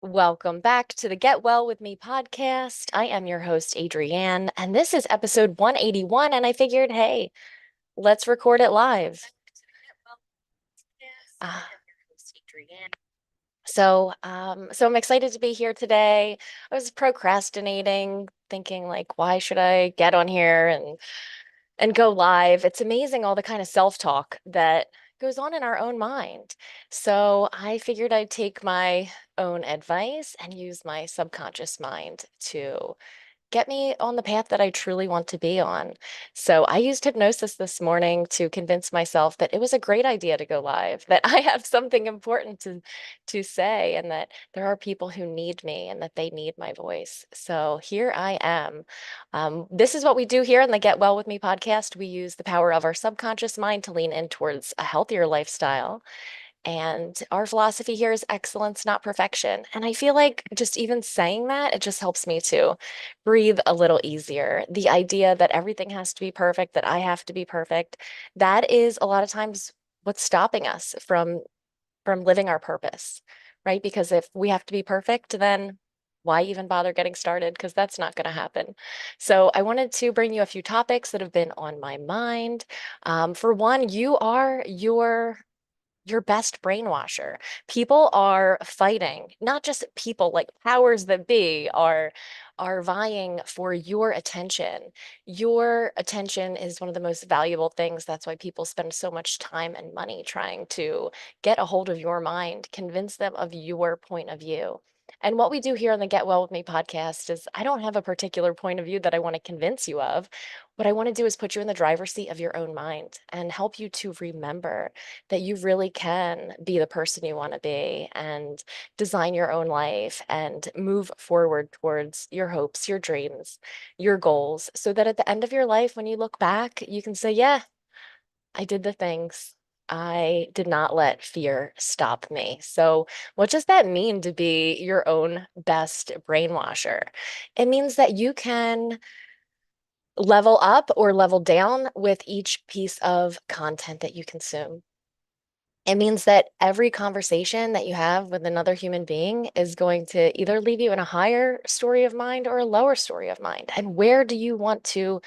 Welcome back to the Get Well With Me podcast. I am your host, Adrienne, and this is episode 181. And I figured, hey, let's record it live. Ah, so I'm excited to be here today. I was procrastinating, thinking like, why should I get on here and go live? It's amazing all the kind of self-talk that goes on in our own mind. So I figured I'd take my own advice and use my subconscious mind to get me on the path that I truly want to be on. So I used hypnosis this morning to convince myself that it was a great idea to go live, that I have something important to say, and that there are people who need me and that they need my voice. So here I am. This is what we do here in the Get Well With Me podcast. We use the power of our subconscious mind to lean in towards a healthier lifestyle. And our philosophy here is excellence, not perfection. And I feel like just even saying that, it just helps me to breathe a little easier. The idea that everything has to be perfect, that I have to be perfect, that is a lot of times what's stopping us from living our purpose, right? Because if we have to be perfect, then why even bother getting started? Because that's not going to happen. So I wanted to bring you a few topics that have been on my mind. For one, you are your best brainwasher. People are fighting, not just people, like powers that be are vying for your attention. Your attention is one of the most valuable things. That's why people spend so much time and money trying to get a hold of your mind, convince them of your point of view. And what we do here on the Get Well With Me podcast is I don't have a particular point of view that I want to convince you of. What I want to do is put you in the driver's seat of your own mind and help you to remember that you really can be the person you want to be and design your own life and move forward towards your hopes, your dreams, your goals, so that at the end of your life, when you look back, you can say, yeah, I did the things. I did not let fear stop me. So, what does that mean to be your own best brainwasher? It means that you can level up or level down with each piece of content that you consume. It means that every conversation that you have with another human being is going to either leave you in a higher story of mind or a lower story of mind. And where do you want to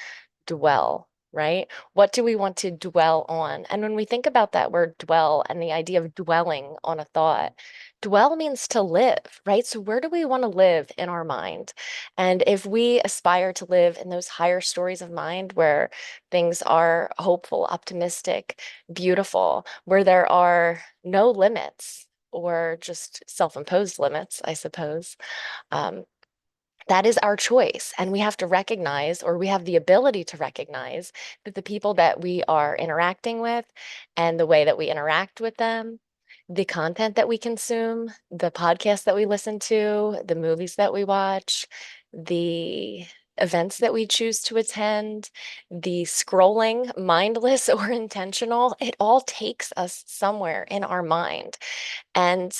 dwell, right? What do we want to dwell on? And when we think about that word dwell and the idea of dwelling on a thought, dwell means to live, right? So where do we want to live in our mind? And if we aspire to live in those higher stories of mind where things are hopeful, optimistic, beautiful, where there are no limits or just self-imposed limits, I suppose, um, that is our choice. And we have to recognize, or we have the ability to recognize, that the people that we are interacting with and the way that we interact with them, the content that we consume, the podcasts that we listen to, the movies that we watch, the events that we choose to attend, the scrolling, mindless or intentional, it all takes us somewhere in our mind. And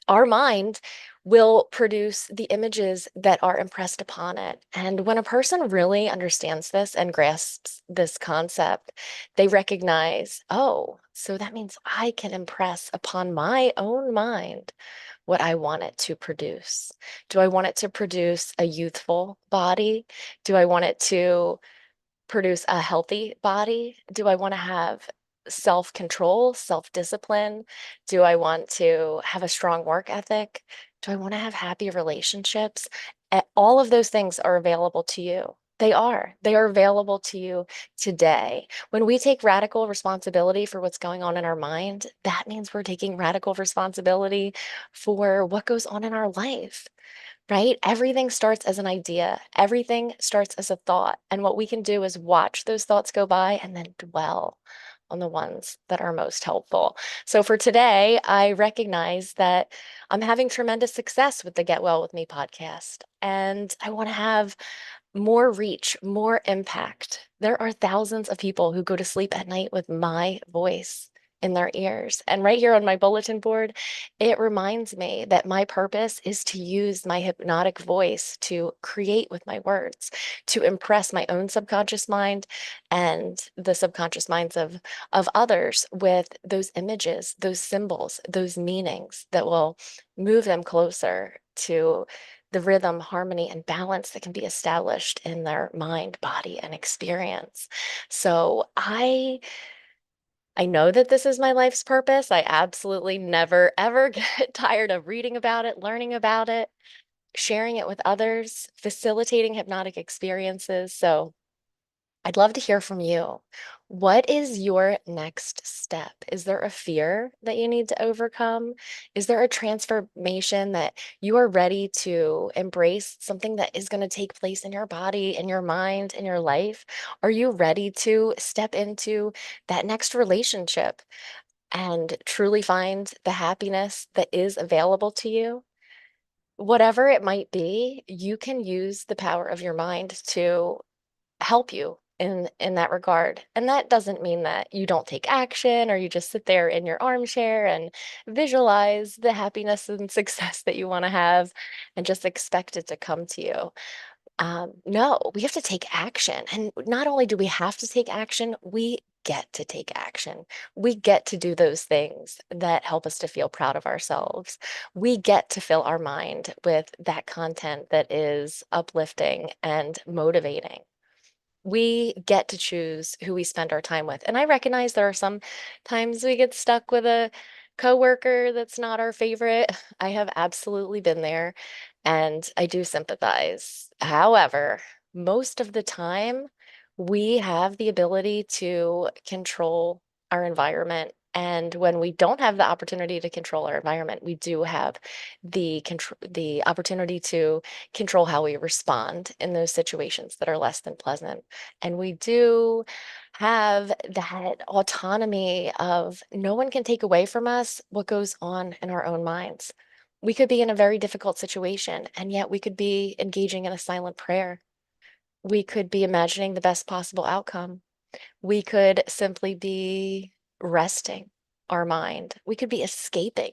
our mind will produce the images that are impressed upon it. And when a person really understands this and grasps this concept, they recognize, oh, so that means I can impress upon my own mind what I want it to produce. Do I want it to produce a youthful body? Do I want it to produce a healthy body? Do I want to have self-control, self-discipline? Do I want to have a strong work ethic? Do I want to have happy relationships? All of those things are available to you. They are. They are available to you today. When we take radical responsibility for what's going on in our mind, that means we're taking radical responsibility for what goes on in our life, right? Everything starts as an idea. Everything starts as a thought. And what we can do is watch those thoughts go by and then dwell on the ones that are most helpful. So for today, I recognize that I'm having tremendous success with the Get Well With Me podcast, and I want to have more reach, more impact. There are thousands of people who go to sleep at night with my voice in their ears. And right here on my bulletin board, it reminds me that my purpose is to use my hypnotic voice to create with my words, to impress my own subconscious mind and the subconscious minds of others with those images, those symbols, those meanings that will move them closer to the rhythm, harmony, and balance that can be established in their mind, body, and experience. So I know that this is my life's purpose. I absolutely never ever get tired of reading about it, learning about it, sharing it with others, facilitating hypnotic experiences. So I'd love to hear from you. What is your next step? Is there a fear that you need to overcome? Is there a transformation that you are ready to embrace, something that is going to take place in your body, in your mind, in your life? Are you ready to step into that next relationship and truly find the happiness that is available to you? Whatever it might be, you can use the power of your mind to help you in that regard. And that doesn't mean that you don't take action or you just sit there in your armchair and visualize the happiness and success that you want to have and just expect it to come to you. No, we have to take action. And not only do we have to take action, we get to take action. We get to do those things that help us to feel proud of ourselves. We get to fill our mind with that content that is uplifting and motivating. We get to choose who we spend our time with. And I recognize there are some times we get stuck with a coworker that's not our favorite. I have absolutely been there and I do sympathize. However, most of the time, we have the ability to control our environment. And when we don't have the opportunity to control our environment, we do have the opportunity to control how we respond in those situations that are less than pleasant. And we do have that autonomy of no one can take away from us what goes on in our own minds. We could be in a very difficult situation, and yet we could be engaging in a silent prayer. We could be imagining the best possible outcome. We could simply be resting our mind. We could be escaping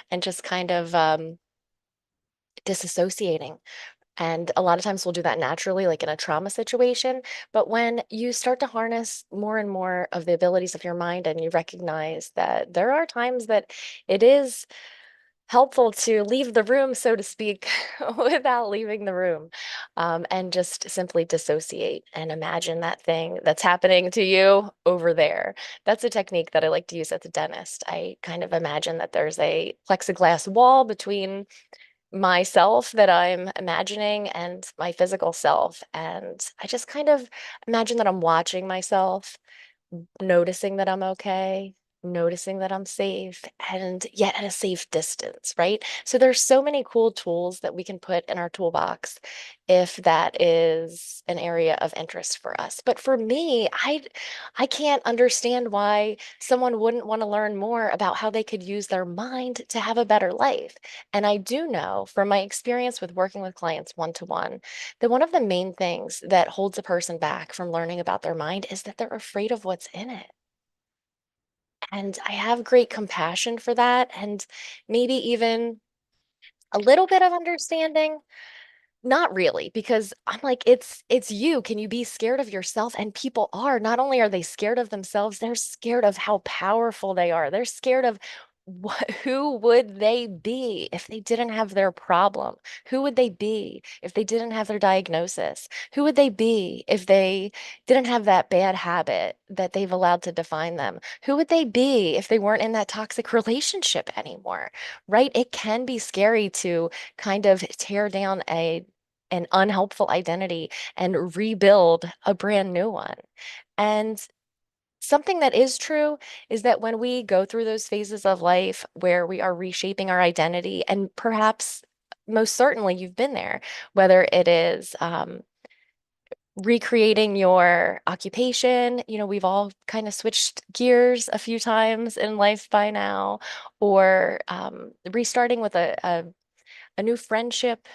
and just kind of disassociating. And a lot of times we'll do that naturally, like in a trauma situation. But when you start to harness more and more of the abilities of your mind and you recognize that there are times that it is helpful to leave the room, so to speak, without leaving the room, and just simply dissociate and imagine that thing that's happening to you over there. That's a technique that I like to use at the dentist. I kind of imagine that there's a plexiglass wall between myself that I'm imagining and my physical self. And I just kind of imagine that I'm watching myself, noticing that I'm okay, noticing that I'm safe, and yet at a safe distance, right? So there's so many cool tools that we can put in our toolbox if that is an area of interest for us. But for me, I can't understand why someone wouldn't want to learn more about how they could use their mind to have a better life. And I do know from my experience with working with clients one to one that one of the main things that holds a person back from learning about their mind is that they're afraid of what's in it. And I have great compassion for that and maybe even a little bit of understanding. Not really, because I'm like, it's you. Can you be scared of yourself? And people are. Not only are they scared of themselves, they're scared of how powerful they are. They're scared of who would they be if they didn't have their problem? Who would they be if they didn't have their diagnosis? Who would they be if they didn't have that bad habit that they've allowed to define them? Who would they be if they weren't in that toxic relationship anymore? Right? It can be scary to kind of tear down an unhelpful identity and rebuild a brand new one. And something that is true is that when we go through those phases of life where we are reshaping our identity, and perhaps most certainly you've been there, whether it is recreating your occupation. We've all kind of switched gears a few times in life by now, or restarting with a new friendship,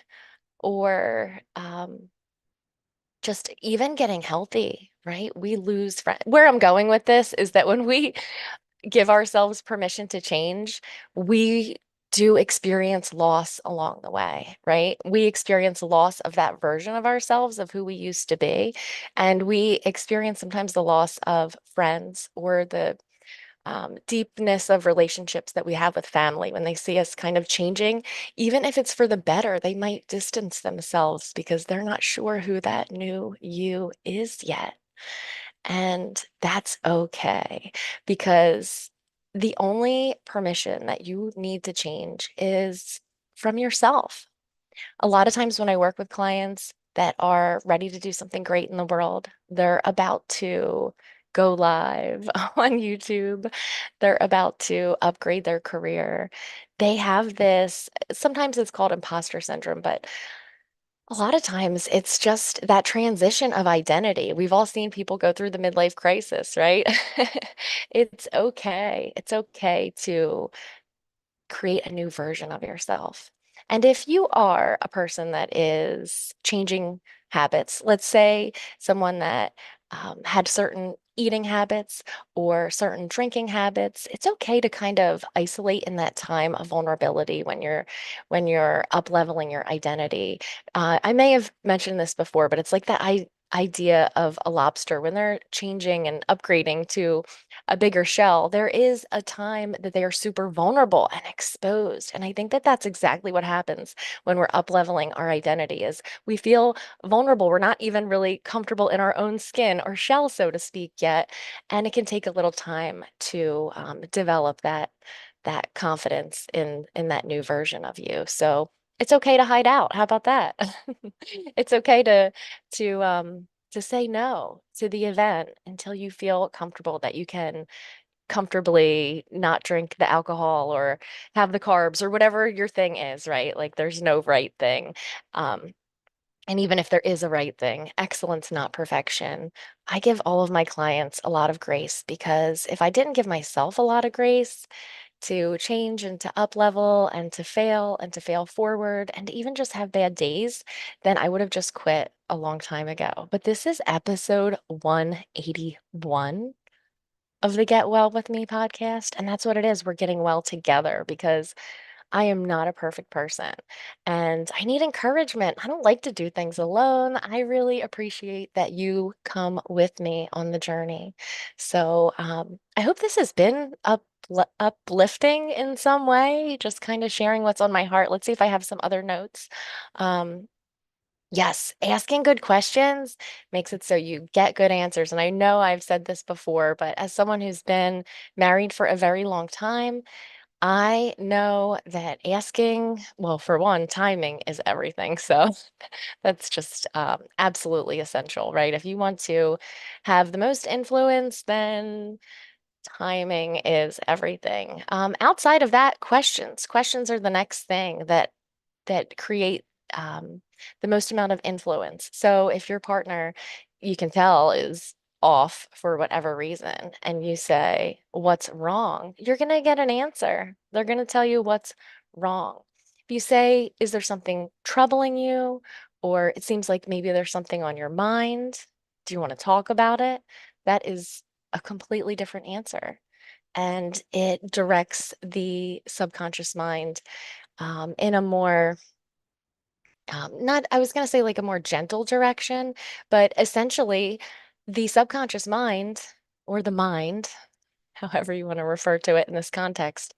or just even getting healthy, right? We lose friends. Where I'm going with this is that when we give ourselves permission to change, we do experience loss along the way, right? We experience loss of that version of ourselves, of who we used to be. And we experience sometimes the loss of friends or the deepness of relationships that we have with family when they see us kind of changing. Even if it's for the better, they might distance themselves because they're not sure who that new you is yet. And that's okay, because the only permission that you need to change is from yourself. A lot of times when I work with clients that are ready to do something great in the world, they're about to go live on YouTube, they're about to upgrade their career. They have this, sometimes it's called imposter syndrome, but a lot of times it's just that transition of identity. We've all seen people go through the midlife crisis, right? It's okay. It's okay to create a new version of yourself. And if you are a person that is changing habits, let's say someone that had certain eating habits or certain drinking habits, it's okay to kind of isolate in that time of vulnerability when you're up leveling your identity. I may have mentioned this before, but it's like that idea of a lobster when they're changing and upgrading to a bigger shell, there is a time that they are super vulnerable and exposed. And I think that that's exactly what happens when we're up leveling our identity is we feel vulnerable. We're not even really comfortable in our own skin or shell, so to speak, yet. And it can take a little time to develop that confidence in that new version of you. So it's okay to hide out. How about that? It's okay to say no to the event until you feel comfortable that you can comfortably not drink the alcohol or have the carbs or whatever your thing is, right? Like there's no right thing. Um, and even if there is a right thing, excellence, not perfection. I give all of my clients a lot of grace because if I didn't give myself a lot of grace to change and to up level and to fail forward and to even just have bad days, then I would have just quit a long time ago. But this is episode 181 of the Get Well With Me podcast. And that's what it is. We're getting well together because I am not a perfect person and I need encouragement. I don't like to do things alone. I really appreciate that you come with me on the journey. So I hope this has been uplifting in some way, just kind of sharing what's on my heart. Let's see if I have some other notes. Um, Yes, asking good questions makes it so you get good answers. And I know I've said this before, but as someone who's been married for a very long time, I know that asking, well, for one, timing is everything. So that's just absolutely essential, right? If you want to have the most influence, then timing is everything. Outside of that, questions. Questions are the next thing that create the most amount of influence. So if your partner, you can tell, is off for whatever reason, and you say, "What's wrong?" You're going to get an answer. They're going to tell you what's wrong. If you say, "Is there something troubling you?" or "It seems like maybe there's something on your mind. Do you want to talk about it?" That is a completely different answer. And it directs the subconscious mind in a more not, I was going to say like a more gentle direction, but essentially the subconscious mind or the mind, however you want to refer to it in this context,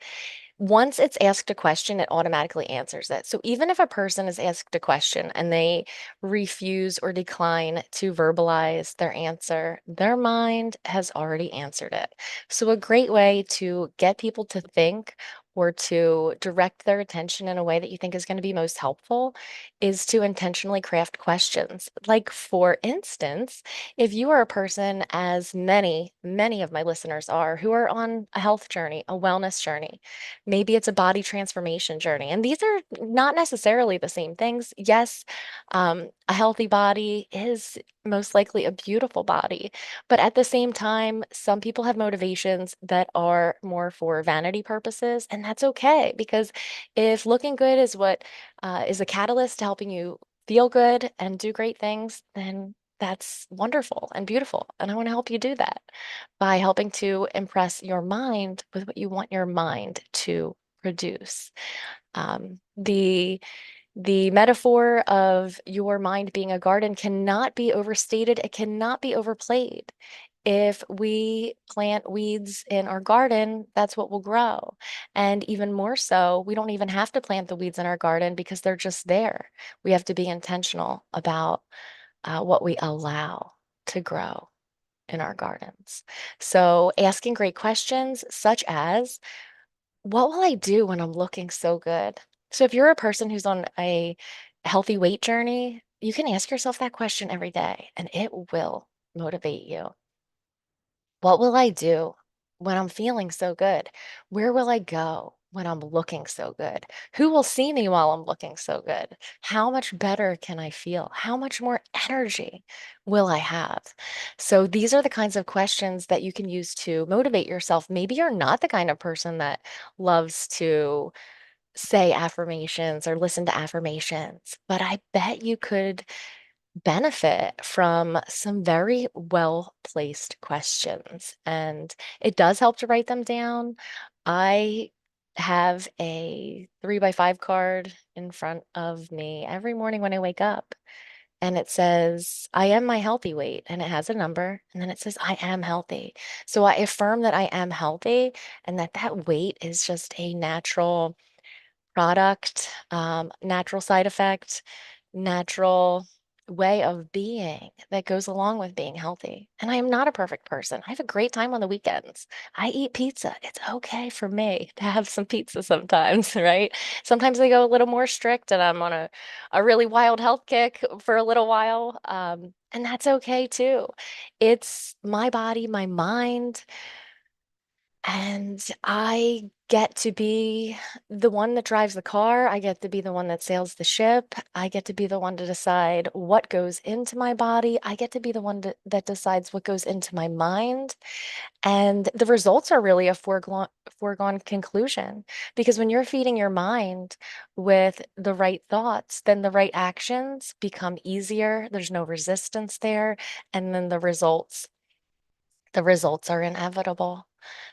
once it's asked a question, it automatically answers it. So even if a person is asked a question and they refuse or decline to verbalize their answer, their mind has already answered it. So a great way to get people to think or to direct their attention in a way that you think is going to be most helpful is to intentionally craft questions. Like, for instance, if you are a person, as many of my listeners are, who are on a health journey, a wellness journey, maybe it's a body transformation journey. And these are not necessarily the same things. Yes, a healthy body is most likely a beautiful body. But at the same time, some people have motivations that are more for vanity purposes, and that's okay because if looking good is what is a catalyst to helping you feel good and do great things, then that's wonderful and beautiful. And I want to help you do that by helping to impress your mind with what you want your mind to produce. The metaphor of your mind being a garden cannot be overstated. It cannot be overplayed. If we plant weeds in our garden, that's what will grow. And even more so, we don't even have to plant the weeds in our garden because they're just there. We have to be intentional about what we allow to grow in our gardens. So, asking great questions, such as, what will I do when I'm looking so good? So if you're a person who's on a healthy weight journey, you can ask yourself that question every day and it will motivate you. What will I do when I'm feeling so good? Where will I go when I'm looking so good? Who will see me while I'm looking so good? How much better can I feel? How much more energy will I have? So these are the kinds of questions that you can use to motivate yourself. Maybe you're not the kind of person that loves to say affirmations or listen to affirmations, but I bet you could benefit from some very well placed questions. And it does help to write them down. I have a 3x5 card in front of me every morning when I wake up. And it says, I am my healthy weight. And it has a number. And then it says, I am healthy. So I affirm that I am healthy and that that weight is just a natural product, natural side effect, natural way of being that goes along with being healthy. And I am not a perfect person. I have a great time on the weekends. I eat pizza. It's okay for me to have some pizza sometimes, right? Sometimes I go a little more strict and I'm on a really wild health kick for a little while. And that's okay too. It's my body, my mind. And I get to be the one that drives the car. I get to be the one that sails the ship. I get to be the one to decide what goes into my body. I get to be the one that decides what goes into my mind. And the results are really a foregone conclusion because when you're feeding your mind with the right thoughts, then the right actions become easier. There's no resistance there. And then the results are inevitable.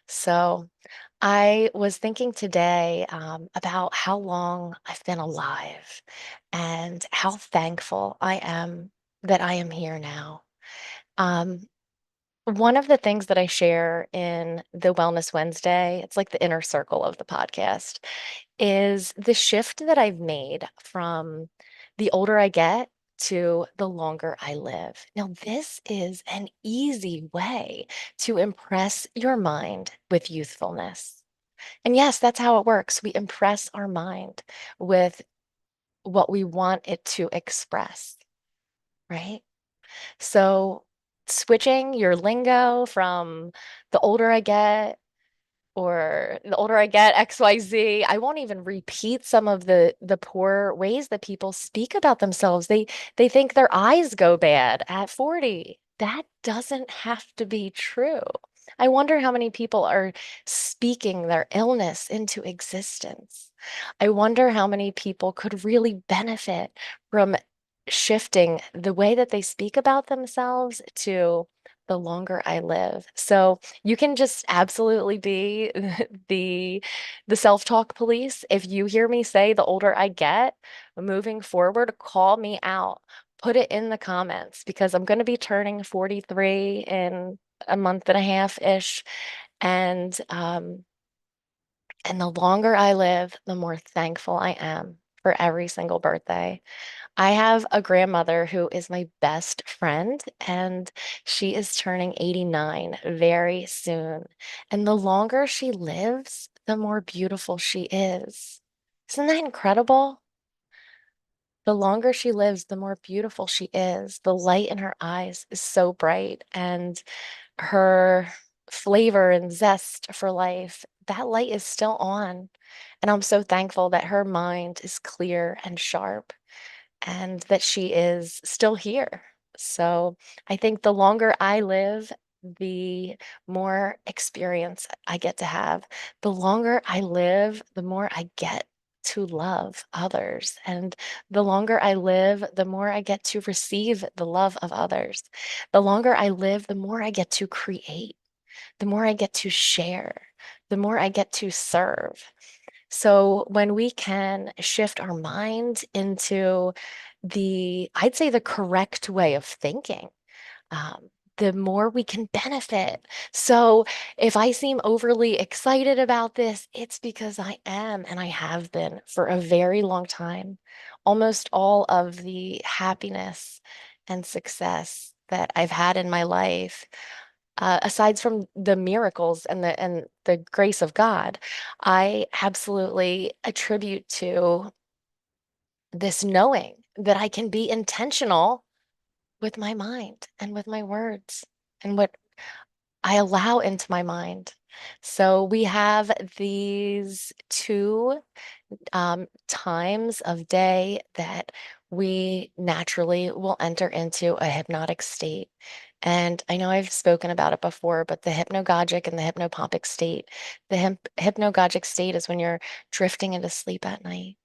So I was thinking today about how long I've been alive and how thankful I am that I am here now. Um, One of the things that I share in the Wellness Wednesday, it's like the inner circle of the podcast, is the shift that I've made from the older I get to the longer I live. Now, this is an easy way to impress your mind with youthfulness. And yes, that's how it works. We impress our mind with what we want it to express, right? So, switching your lingo from the older I get or the older I get, XYZ, I won't even repeat some of the poor ways that people speak about themselves. They think their eyes go bad at 40. That doesn't have to be true. I wonder how many people are speaking their illness into existence. I wonder how many people could really benefit from shifting the way that they speak about themselves to the longer I live. So you can just absolutely be the the self-talk police. If you hear me say the older I get, moving forward, call me out. Put it in the comments because I'm going to be turning 43 in a month and a half-ish. And the longer I live, the more thankful I am for every single birthday. I have a grandmother who is my best friend, and she is turning 89 very soon. And the longer she lives, the more beautiful she is. Isn't that incredible? The longer she lives, the more beautiful she is. The light in her eyes is so bright, and her flavor and zest for life, that light is still on. And I'm so thankful that her mind is clear and sharp and that she is still here. So I think the longer I live, the more experience I get to have. The longer I live, the more I get to love others. And the longer I live, the more I get to receive the love of others. The longer I live, the more I get to create, the more I get to share, the more I get to serve. So when we can shift our mind into I'd say the correct way of thinking, the more we can benefit. So if I seem overly excited about this, it's because I am, and I have been for a very long time. Almost all of the happiness and success that I've had in my life, aside from the miracles and the grace of God, I absolutely attribute to this knowing that I can be intentional with my mind and with my words and what I allow into my mind. So we have these two times of day that we naturally will enter into a hypnotic state. And I know I've spoken about it before, but the hypnagogic and the hypnopompic state, the hypnagogic state is when you're drifting into sleep at night.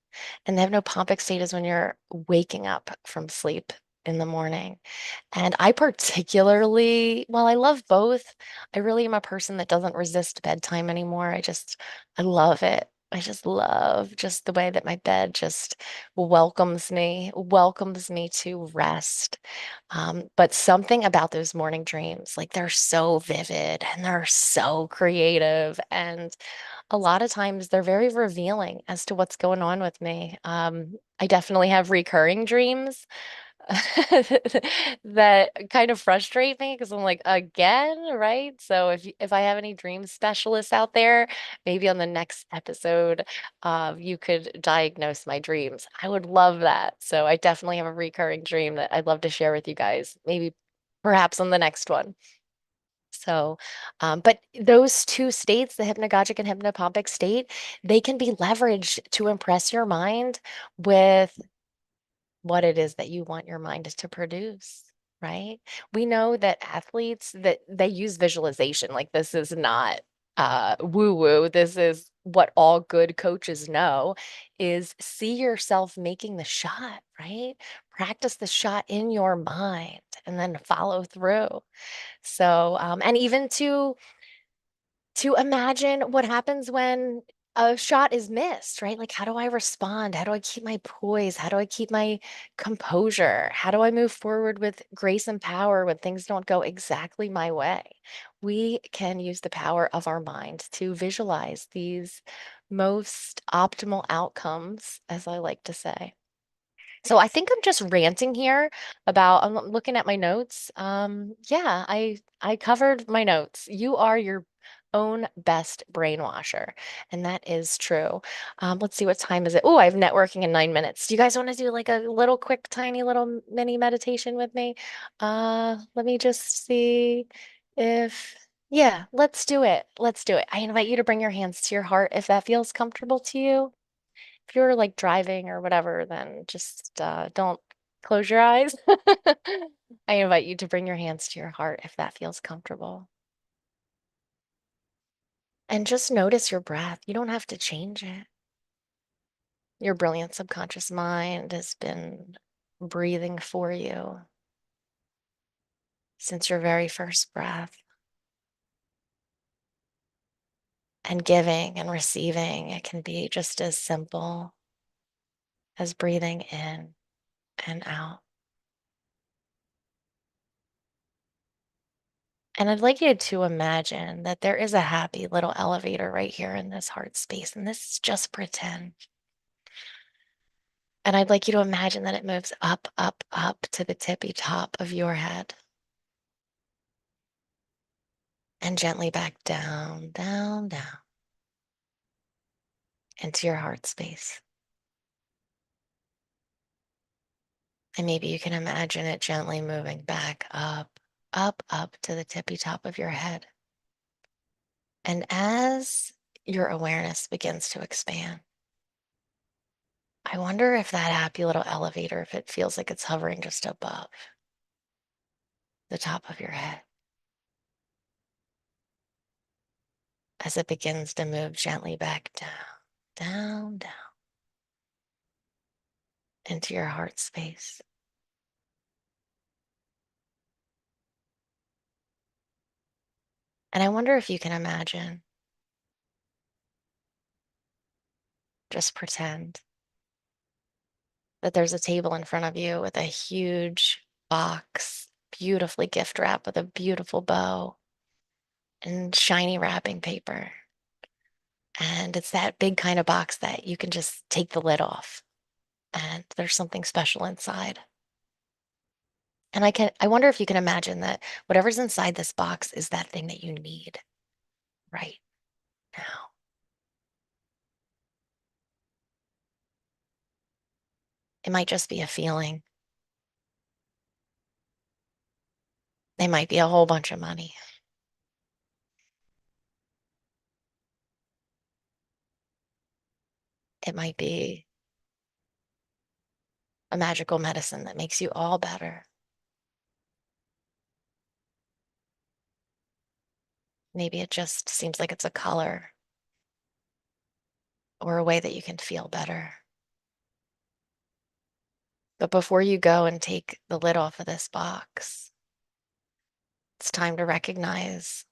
And the hypnopompic state is when you're waking up from sleep in the morning. And I particularly, while I love both, I really am a person that doesn't resist bedtime anymore. I love it. I just love just the way that my bed just welcomes me to rest. But something about those morning dreams, like they're so vivid and they're so creative. And a lot of times they're very revealing as to what's going on with me. I definitely have recurring dreams that kind of frustrate me because I'm like, again, right? So if I have any dream specialists out there, maybe on the next episode, you could diagnose my dreams. I would love that. So I definitely have a recurring dream that I'd love to share with you guys, maybe perhaps on the next one. So, but those two states, the hypnagogic and hypnopompic state, they can be leveraged to impress your mind with what it is that you want your mind to produce, right? We know that athletes that they use visualization. Like this is not woo-woo. This is what all good coaches know is see yourself making the shot, right? Practice the shot in your mind and then follow through. So, and even to imagine what happens when a shot is missed, right? Like, how do I respond? How do I keep my poise? How do I keep my composure? How do I move forward with grace and power when things don't go exactly my way? We can use the power of our mind to visualize these most optimal outcomes, as I like to say. So I think I'm just ranting here about I'm looking at my notes. Yeah, I covered my notes. You are your own best brainwasher, and that is true. Let's see, what time is it? Oh, I have networking in 9 minutes. Do you guys want to do like a little quick, tiny little mini meditation with me? Let me just see if yeah, let's do it. Let's do it. I invite you to bring your hands to your heart if that feels comfortable to you. If you're like driving or whatever, then just don't close your eyes. I invite you to bring your hands to your heart if that feels comfortable. And just notice your breath. You don't have to change it. Your brilliant subconscious mind has been breathing for you since your very first breath. And giving and receiving, it can be just as simple as breathing in and out. And I'd like you to imagine that there is a happy little elevator right here in this heart space, and this is just pretend. And I'd like you to imagine that it moves up, up, up to the tippy top of your head and gently back down, down, down into your heart space. And maybe you can imagine it gently moving back up, up, up to the tippy top of your head. And as your awareness begins to expand, I wonder if that happy little elevator, if it feels like it's hovering just above. the top of your head as it begins to move gently back down, down, down into your heart space. And I wonder if you can imagine, just pretend that there's a table in front of you with a huge box, beautifully gift wrapped with a beautiful bow and shiny wrapping paper. And it's that big kind of box that you can just take the lid off and there's something special inside. And I wonder if you can imagine that whatever's inside this box is that thing that you need right now. It might just be a feeling. It might be a whole bunch of money. It might be a magical medicine that makes you all better. Maybe it just seems like it's a color or a way that you can feel better. But before you go and take the lid off of this box, it's time to recognize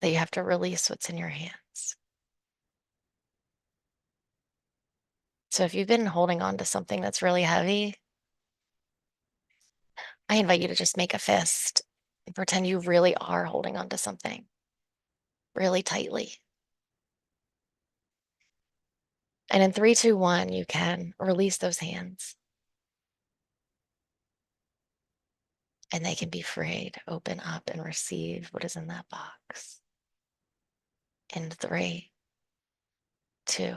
that you have to release what's in your hands. So if you've been holding on to something that's really heavy, I invite you to just make a fist and pretend you really are holding on to something really tightly. And in three, two, one, you can release those hands and they can be free to open up and receive what is in that box. In three, two,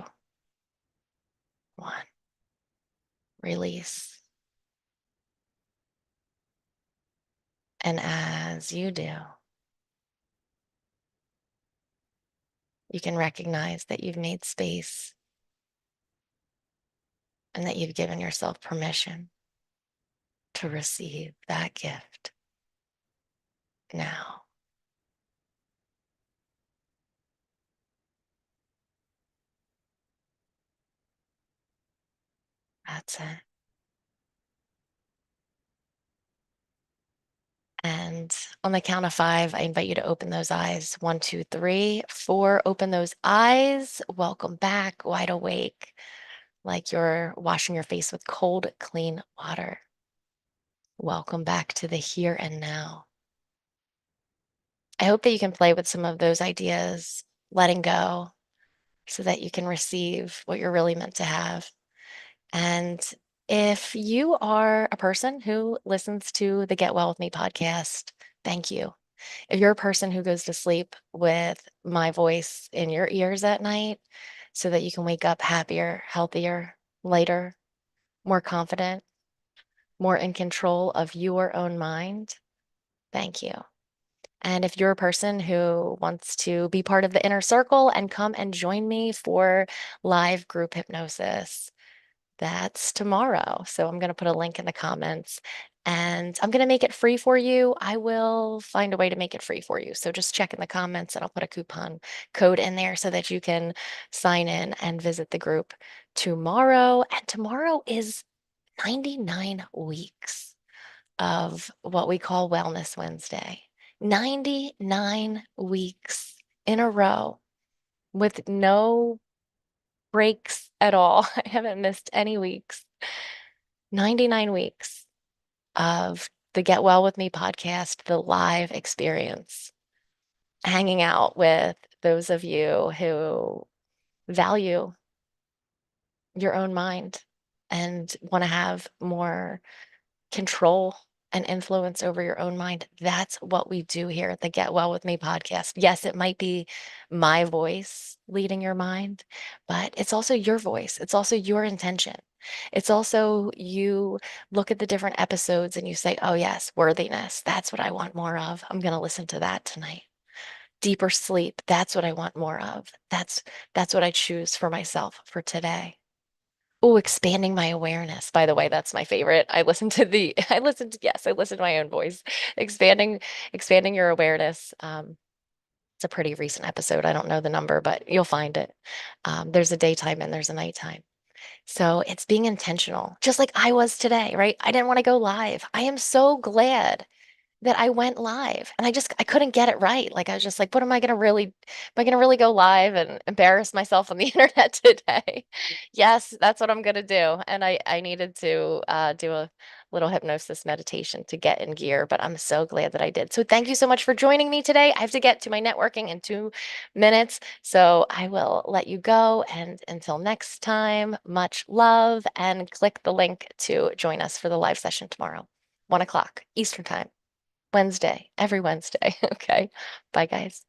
one, release. And as you do, you can recognize that you've made space and that you've given yourself permission to receive that gift now. That's it. And on the count of five, I invite you to open those eyes. One, two, three, four. Open those eyes. Welcome back, wide awake, like you're washing your face with cold, clean water. Welcome back to the here and now. I hope that you can play with some of those ideas, letting go, so that you can receive what you're really meant to have. And if you are a person who listens to the Get Well With Me podcast, thank you. If you're a person who goes to sleep with my voice in your ears at night so that you can wake up happier, healthier, lighter, more confident, more in control of your own mind, thank you. And if you're a person who wants to be part of the inner circle and come and join me for live group hypnosis, that's tomorrow. So I'm going to put a link in the comments and I'm going to make it free for you. I will find a way to make it free for you. So just check in the comments and I'll put a coupon code in there so that you can sign in and visit the group tomorrow. And tomorrow is 99 weeks of what we call Wellness Wednesday. 99 weeks in a row with no breaks at all. I haven't missed any weeks. 99 weeks of the Get Well With Me podcast, the live experience, hanging out with those of you who value your own mind and want to have more control and influence over your own mind. That's what we do here at the Get Well With Me podcast. Yes, it might be my voice leading your mind, but it's also your voice. It's also your intention. It's also you look at the different episodes and you say, oh, yes, worthiness. That's what I want more of. I'm going to listen to that tonight. Deeper sleep. That's what I want more of. That's what I choose for myself for today. Oh, expanding my awareness. By the way, that's my favorite. I listen to my own voice. Expanding, expanding your awareness. It's a pretty recent episode. I don't know the number, but you'll find it. There's a daytime and there's a nighttime. So it's being intentional, just like I was today, right? I didn't want to go live. I am so glad that I went live and I couldn't get it right. Like I was just like, what am I gonna really go live and embarrass myself on the internet today? Yes, that's what I'm gonna do. And I needed to do a little hypnosis meditation to get in gear, but I'm so glad that I did. So thank you so much for joining me today. I have to get to my networking in 2 minutes, so I will let you go. And until next time, much love and click the link to join us for the live session tomorrow, 1 o'clock Eastern time. Wednesday, every Wednesday. Okay. Bye, guys.